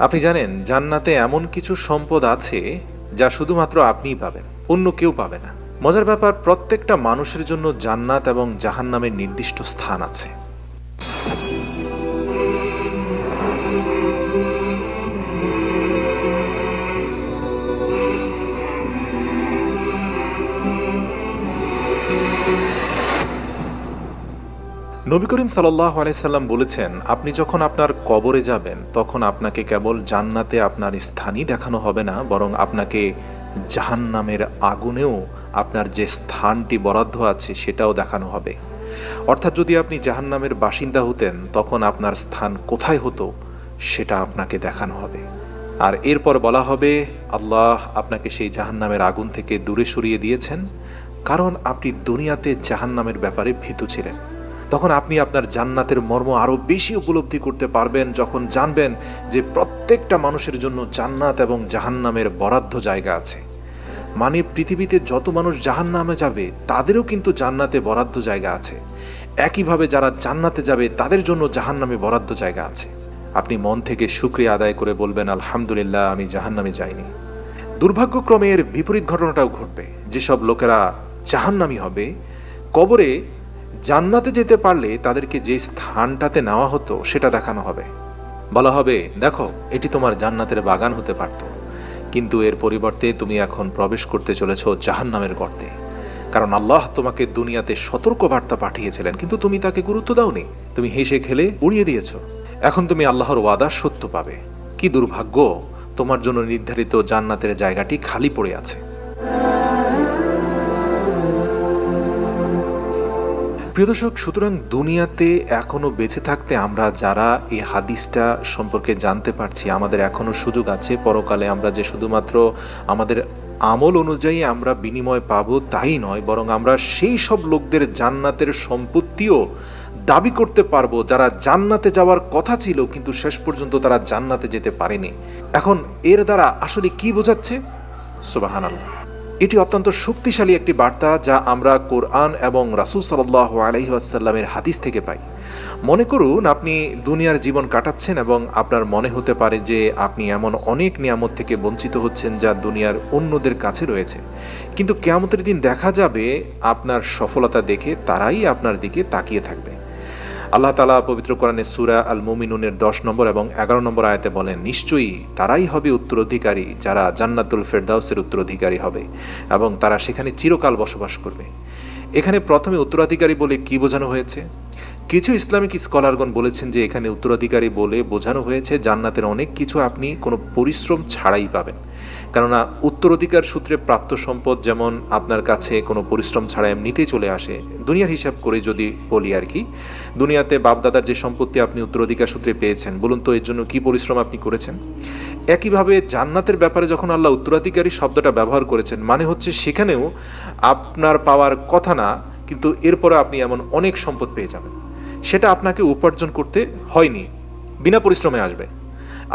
আপনি জানেন জান্নাতে এমন কিছু সম্পদ আছে যা শুধুমাত্র আপনিই পাবেন, অন্য কেউ পাবে না। মজার ব্যাপার, প্রত্যেকটা মানুষের জন্য জান্নাত এবং জাহান্নামের নির্দিষ্ট স্থান আছে। নবী করিম সাল্লাল্লাহু আলাইহি সাল্লাম বলেছেন, আপনি যখন আপনার কবরে যাবেন তখন আপনাকে কেবল জান্নাতে আপনার স্থানই দেখানো হবে না, বরং আপনাকে জাহান্নামের আগুনেও আপনার যে স্থানটি বরাদ্দ আছে সেটাও দেখানো হবে। অর্থাৎ যদি আপনি জাহান্নামের বাসিন্দা হতেন তখন আপনার স্থান কোথায় হতো সেটা আপনাকে দেখানো হবে। আর এরপর বলা হবে, আল্লাহ আপনাকে সেই জাহান্নামের আগুন থেকে দূরে সরিয়ে দিয়েছেন, কারণ আপনি দুনিয়াতে জাহান্নামের ব্যাপারে ভীতু ছিলেন। তখন আপনি আপনার জান্নাতের মর্ম আরও বেশি উপলব্ধি করতে পারবেন যখন জানবেন যে প্রত্যেকটা মানুষের জন্য জান্নাত এবং জাহান্নামের বরাদ্দ জায়গা আছে। মানে পৃথিবীতে যত মানুষ জাহান্নামে যাবে তাদেরও কিন্তু জান্নাতে বরাদ্দ জায়গা আছে। একইভাবে যারা জান্নাতে যাবে তাদের জন্য জাহান্নামে বরাদ্দ জায়গা আছে। আপনি মন থেকে শুকরিয়া আদায় করে বলবেন, আলহামদুলিল্লাহ, আমি জাহান্নামে যাইনি। দুর্ভাগ্যক্রমে এর বিপরীত ঘটনাটাও ঘটবে। যেসব লোকেরা জাহান্নামী হবে, কবরে জান্নাতে যেতে পারলে তাদেরকে যে স্থানটাতে নেওয়া হতো সেটা দেখানো হবে। বলা হবে, দেখো, এটি তোমার জান্নাতের বাগান হতে পারত, কিন্তু এর পরিবর্তে তুমি এখন প্রবেশ করতে চলেছ জাহান্নামের গর্তে। কারণ আল্লাহ তোমাকে দুনিয়াতে সতর্ক বার্তা পাঠিয়েছিলেন, কিন্তু তুমি তাকে গুরুত্ব দাওনি। তুমি হেসে খেলে উড়িয়ে দিয়েছ। এখন তুমি আল্লাহর ওয়াদা সত্য পাবে। কি দুর্ভাগ্য, তোমার জন্য নির্ধারিত জান্নাতের জায়গাটি খালি পড়ে আছে। প্রিয় দর্শক, সুতরাং দুনিয়াতে এখনো বেঁচে থাকতে আমরা যারা এই হাদিসটা সম্পর্কে জানতে পারছি, আমাদের এখনো সুযোগ আছে। পরকালে আমরা যে শুধুমাত্র আমাদের আমল অনুযায়ী আমরা বিনিময় পাবো তাই নয়, বরং আমরা সেই সব লোকদের জান্নাতের সম্পত্তিও দাবি করতে পারবো যারা জান্নাতে যাওয়ার কথা ছিল কিন্তু শেষ পর্যন্ত তারা জান্নাতে যেতে পারেনি। এখন এর দ্বারা আসলে কি বোঝাচ্ছে? সুবহানাল্লাহ, এটি অত্যন্ত শক্তিশালী একটি বার্তা যা আমরা কোরআন এবং রাসূল সাল্লাল্লাহু আলাইহি ওয়াসাল্লামের হাদিস থেকে পাই। মনে করুন আপনি দুনিয়ার জীবন কাটাচ্ছেন এবং আপনার মনে হতে পারে যে আপনি এমন অনেক নিয়ামত থেকে বঞ্চিত হচ্ছেন যা দুনিয়ার অন্যদের কাছে রয়েছে, কিন্তু কিয়ামতের দিন দেখা যাবে আপনার সফলতা দেখে তারাই আপনার দিকে তাকিয়ে থাকবে। আল্লাহ তাআলা পবিত্র কোরআনে সূরা আল মুমিনুনের 10 নম্বর এবং 11 নম্বর আয়াতে বলেন, নিশ্চয়ই তারাই হবে উত্তরাধিকারী যারা জান্নাতুল ফেরদাউসের উত্তরাধিকারী হবে এবং তারা সেখানে চিরকাল বসবাস করবে। এখানে প্রথমে উত্তরাধিকারী বলে কি বোঝানো হয়েছে? কিছু ইসলামিক স্কলারগণ বলেছেন যে এখানে উত্তরাধিকারী বলে বোঝানো হয়েছে জান্নাতের অনেক কিছু আপনি কোনো পরিশ্রম ছাড়াই পাবেন। কেননা উত্তরাধিকার সূত্রে প্রাপ্ত সম্পদ যেমন আপনার কাছে কোনো পরিশ্রম ছাড়া এমনিতেই চলে আসে। দুনিয়ার হিসাব করে যদি বলি আর কি, দুনিয়াতে বাপদাদার যে সম্পত্তি আপনি উত্তরাধিকার সূত্রে পেয়েছেন, বলুন তো এর জন্য কি পরিশ্রম আপনি করেছেন? একইভাবে জান্নাতের ব্যাপারে যখন আল্লাহ উত্তরাধিকারী শব্দটা ব্যবহার করেছেন, মানে হচ্ছে সেখানেও আপনার পাওয়ার কথা না, কিন্তু এরপরে আপনি এমন অনেক সম্পদ পেয়ে যাবেন, সেটা আপনাকে উপার্জন করতে হয়নি, বিনা পরিশ্রমে আসবে।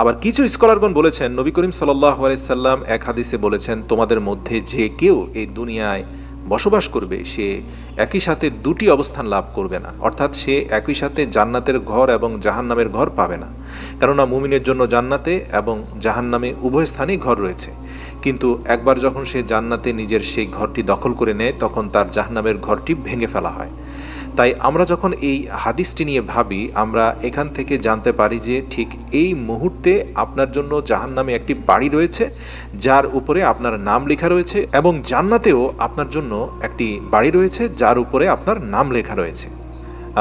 আবার কিছু স্কলারগণ বলেছেন, নবী করিম সাল্লাল্লাহু আলাইহি সাল্লাম এক হাদিসে বলেছেন, তোমাদের মধ্যে যে কেউ এই দুনিয়ায় বসবাস করবে সে একই সাথে দুটি অবস্থান লাভ করবে না, অর্থাৎ সে একই সাথে জান্নাতের ঘর এবং জাহান্নামের ঘর পাবে না। কেননা মুমিনের জন্য জান্নাতে এবং জাহান্নামে উভয় স্থানেই ঘর রয়েছে, কিন্তু একবার যখন সে জান্নাতে নিজের সেই ঘরটি দখল করে নেয় তখন তার জাহান্নামের ঘরটি ভেঙে ফেলা হয়। তাই আমরা যখন এই হাদিসটি নিয়ে ভাবি, আমরা এখান থেকে জানতে পারি যে ঠিক এই মুহূর্তে আপনার জন্য জাহান্নামে একটি বাড়ি রয়েছে যার উপরে আপনার নাম লেখা রয়েছে, এবং জান্নাতেও আপনার জন্য একটি বাড়ি রয়েছে যার উপরে আপনার নাম লেখা রয়েছে।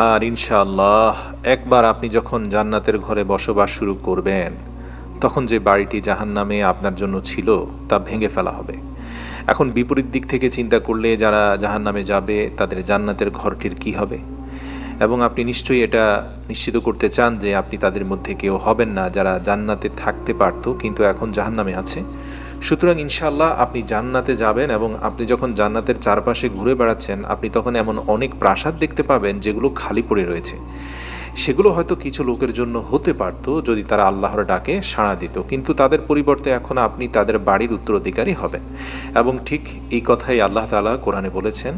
আর ইনশাআল্লাহ একবার আপনি যখন জান্নাতের ঘরে বসবাস শুরু করবেন তখন যে বাড়িটি জাহান্নামে আপনার জন্য ছিল তা ভেঙে ফেলা হবে। এখন বিপরীত দিক থেকে চিন্তা করলে যারা জাহান্নামে যাবে তাদের জান্নাতের ঘরটির কি হবে? এবং আপনি নিশ্চয়ই এটা নিশ্চিত করতে চান যে আপনি তাদের মধ্যে কেউ হবেন না যারা জান্নাতে থাকতে পারত কিন্তু এখন জাহান্নামে আছে। সুতরাং ইনশাআল্লাহ আপনি জান্নাতে যাবেন এবং আপনি যখন জান্নাতের চারপাশে ঘুরে বেড়াচ্ছেন আপনি তখন এমন অনেক প্রাসাদ দেখতে পাবেন যেগুলো খালি পড়ে রয়েছে। সেগুলো হয়তো কিছু লোকের জন্য হতে পারত যদি তারা আল্লাহর ডাকে সাড়া দিত, কিন্তু তাদের পরিবর্তে এখন আপনি তাদের বাড়ির উত্তরাধিকারী হবেন। এবং ঠিক এই কথাই আল্লাহ তাআলা কোরআনে বলেছেন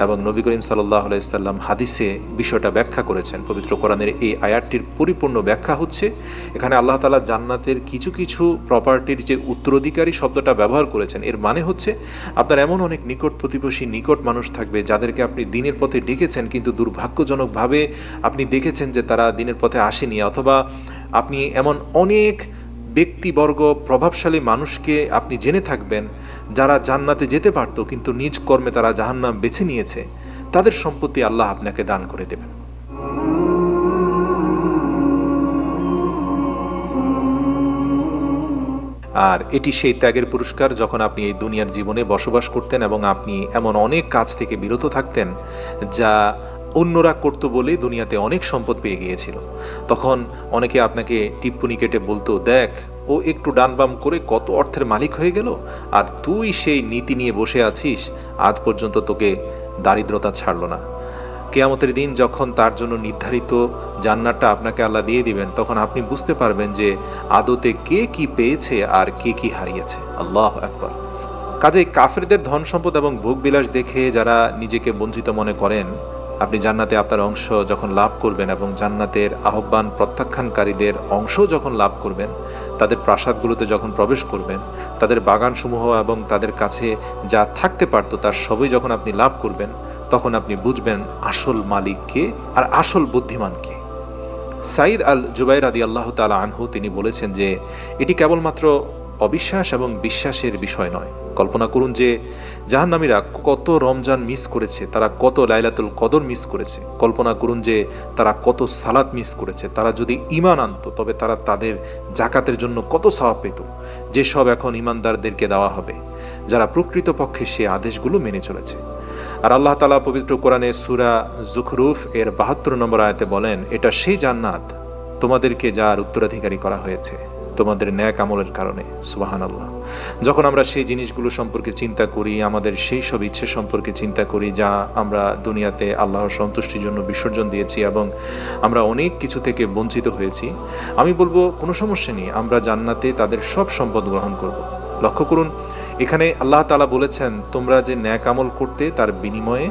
এবং নবী করিম সাল্লাল্লাহু আলাইহি সাল্লাম হাদিসে বিষয়টা ব্যাখ্যা করেছেন। পবিত্র কোরআনের এই আয়াতটির পরিপূর্ণ ব্যাখ্যা হচ্ছে এখানে আল্লাহ তাআলা জান্নাতের কিছু কিছু প্রপার্টির যে উত্তরাধিকারী শব্দটা ব্যবহার করেছেন, এর মানে হচ্ছে আপনার এমন অনেক নিকট প্রতিবেশী নিকট মানুষ থাকবে যাদেরকে আপনি দিনের পথে ডেকেছেন, কিন্তু দুর্ভাগ্যজনকভাবে আপনি দেখেছেন যে তারা দিনের পথে আসেনি, অথবা আপনি এমন অনেক ব্যক্তিবর্গ প্রভাবশালী মানুষকে আপনি জেনে থাকবেন যারা জান্নাতে যেতে পারত কিন্তু নিজ কর্মে তারা জাহান্নাম বেছে নিয়েছে। তাদের সম্পত্তি আল্লাহ আপনাকে দান করে দেবেন। আর এটি সেই ত্যাগের পুরস্কার যখন আপনি এই দুনিয়ার জীবনে বসবাস করতেন এবং আপনি এমন অনেক কাজ থেকে বিরত থাকতেন যা অন্যরা করতো বলে দুনিয়াতে অনেক সম্পদ পেয়ে গিয়েছিল। তখন অনেকে আপনাকে টিপ্পনি কেটে বলতো, দেখ ও একটু ডান বাম করে কত অর্থের মালিক হয়ে গেল, আর তুই সেই নীতি নিয়ে বসে আছিস, আজ পর্যন্ত তোকে দারিদ্রতা ছাড়লো না। কিয়ামতের দিন যখন তার জন্য নির্ধারিত জান্নাতটা আপনাকে আল্লাহ দিয়ে দিবেন, তখন আপনি বুঝতে পারবেন যে আদতে কে কি পেয়েছে আর কে কি হারিয়েছে। আল্লাহু আকবার। কাজেই কাফেরদের ধন সম্পদ এবং ভোগবিলাস দেখে যারা নিজেকে বঞ্চিত মনে করেন, আপনি জান্নাতে আপনার অংশ যখন লাভ করবেন এবং জান্নাতের আহ্বান প্রত্যাখ্যানকারীদের অংশ যখন লাভ করবেন, তাদের প্রাসাদগুলোতে যখন প্রবেশ করবেন, তাদের বাগানসমূহ এবং তাদের কাছে যা থাকতে পারত তার সবই যখন আপনি লাভ করবেন, তখন আপনি বুঝবেন আসল মালিককে আর আসল বুদ্ধিমানকে। সাইদ আল জুবাইর রাদিয়াল্লাহু তাআলা আনহু তিনি বলেছেন যে এটি কেবলমাত্র অবিশ্বাস এবং বিশ্বাসের বিষয় নয়। কল্পনা করুন যে জাহান্নামীরা কত রমজান মিস করেছে, তারা কত লাইলাতুল কদর মিস করেছে। কল্পনা করুন যে তারা কত সালাত মিস করেছে। তারা যদি ঈমান আনতো তবে তারা তাদের জাকাতের জন্য কত সওয়াব পেত, যেসব এখন ঈমানদারদেরকে দেওয়া হবে যারা প্রকৃতপক্ষে সে আদেশগুলো মেনে চলেছে। আর আল্লাহ তাআলা পবিত্র কোরআনে সূরা যুখরুফ এর ৭২ নম্বর আয়াতে বলেন, এটা সেই জান্নাত তোমাদেরকে যার উত্তরাধিকারী করা হয়েছে তোমাদের ন্যাক আমলের কারণে। সুবহানাল্লাহ। যখন আমরা সেই জিনিসগুলো সম্পর্কে চিন্তা করি, আমাদের সেই সব ইচ্ছে সম্পর্কে চিন্তা করি যা আমরা দুনিয়াতে আল্লাহর সন্তুষ্টির জন্য বিসর্জন দিয়েছি এবং আমরা অনেক কিছু থেকে বঞ্চিত হয়েছি, আমি বলবো কোনো সমস্যা নেই, আমরা জান্নাতে তাদের সব সম্পদ গ্রহণ করব। লক্ষ্য করুন, এখানে আল্লাহ তাআলা বলেছেন তোমরা যে ন্যাক আমল করতে তার বিনিময়ে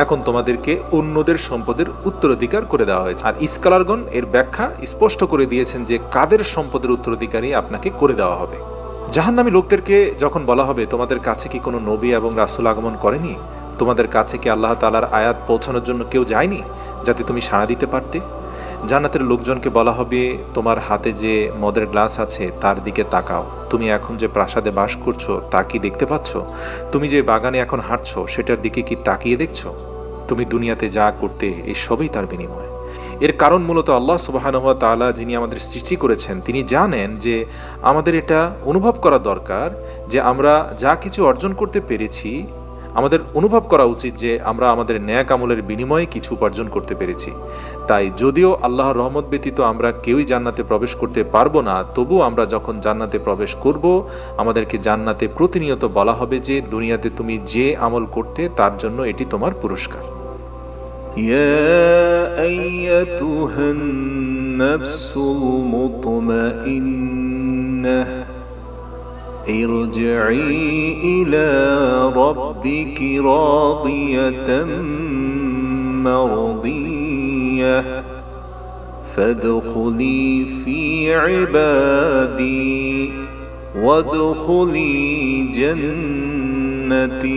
এখন তোমাদেরকে অন্যদের সম্পদের উত্তরাধিকার করে দেওয়া হয়েছে। আর স্কলারগণ এর ব্যাখ্যা স্পষ্ট করে দিয়েছেন যে কাদের সম্পদের উত্তরাধিকারী আপনাকে করে দেওয়া হবে। জাহান্নামী লোকদেরকে যখন বলা হবে তোমাদের কাছে কি কোনো নবী এবং রাসূল আগমন করেনি, তোমাদের কাছে কি আল্লাহ তাআলার আয়াত পৌঁছানোর জন্য কেউ যায়নি যাতে তুমি সাড়া দিতে পারতে? জান্নাতের লোকজনকে বলা হবে তোমার হাতে যে মদের গ্লাস আছে তার দিকে তাকাও, তুমি এখন যে প্রাসাদে বাস করছো তা কি দেখতে পাচ্ছ? তুমি যে বাগানে এখন হাঁটছো সেটার দিকে কি তাকিয়ে দেখছো? তুমি দুনিয়াতে যা করতে এই সবই তার বিনিময়। এর কারণ মূলত আল্লাহ সুবহানাহু ওয়া তাআলা যিনি আমাদের সৃষ্টি করেছেন তিনি জানেন যে আমাদের এটা অনুভব করা দরকার যে আমরা যা কিছু অর্জন করতে পেরেছি, আমাদের অনুভব করা উচিত যে আমরা আমাদের ন্যাক আমলের বিনিময়ে কিছু উপার্জন করতে পেরেছি। তাই যদিও আল্লাহর রহমত ব্যতীত আমরা কেউই জান্নাতে প্রবেশ করতে পারবো না, তবু আমরা যখন জান্নাতে প্রবেশ করব আমাদেরকে জান্নাতে প্রতিনিয়ত বলা হবে যে দুনিয়াতে তুমি যে আমল করতে তার জন্য এটি তোমার পুরস্কার। ইয়া আইয়াতুহান নাফসুল মুতমাইন্নাহ ارجعي إلى ربك راضية مرضية فادخلي في عبادي وادخلي جنتي।